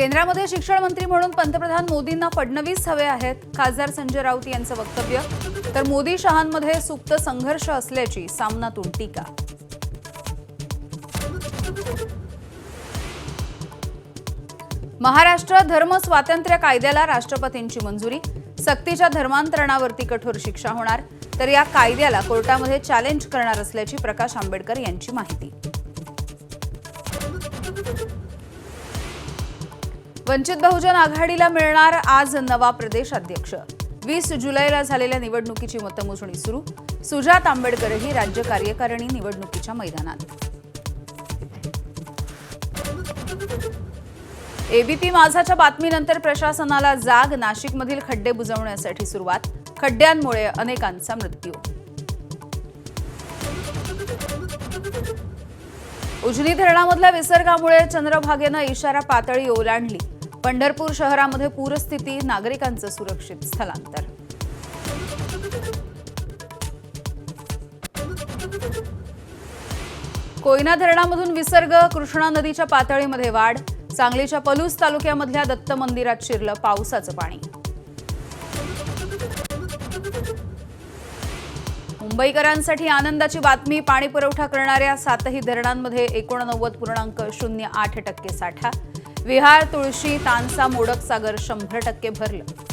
केंद्रामध्ये शिक्षण मंत्री म्हणून पंतप्रधान मोदींना फडणवीस हवे आहेत. खासदार संजय राऊत यांचं वक्तव्य. तर मोदी शहांमध्ये सुप्त संघर्ष असल्याची सामनातून टीका. महाराष्ट्र धर्म स्वातंत्र्य कायद्याला राष्ट्रपतींची मंजुरी. सक्तीच्या धर्मांतरणावरती कठोर शिक्षा होणार. तर या कायद्याला कोर्टामध्ये चॅलेंज करणार असल्याची प्रकाश आंबेडकर यांची माहिती. वंचित बहुजन आघाडीला मिळणार आज नवा प्रदेश अध्यक्ष. 20 जुलैला झालेल्या निवडणुकीची मतमोजणी सुरू. सुजात आंबेडकरही राज्य कार्यकारिणी निवडणुकीच्या मैदानात. एबीपी माझाच्या बातमीनंतर प्रशासनाला जाग. नाशिकमधील खड्डे बुजवण्यासाठी सुरुवात. खड्ड्यांमुळे अनेकांचा मृत्यू. उजनी धरणामधल्या विसर्गामुळे चंद्रभागेनं इशारा पातळी ओलांडली. पंढरपूर शहरामध्ये पूरस्थिती. नागरिकांचं सुरक्षित स्थलांतर. कोयना धरणामधून विसर्ग. कृष्णा नदीच्या पातळीमध्ये वाढ. सांगलीच्या पलूस तालुक्यामधल्या दत्त मंदिरात शिरलं पावसाचं पाणी. मुंबईकरांसाठी आनंदाची बातमी. पाणी पुरवठा करणाऱ्या 7ही धरणांमध्ये 89.08% साठा. विहार, तुळशी, तानसा, मोडक सागर 100% भरलं.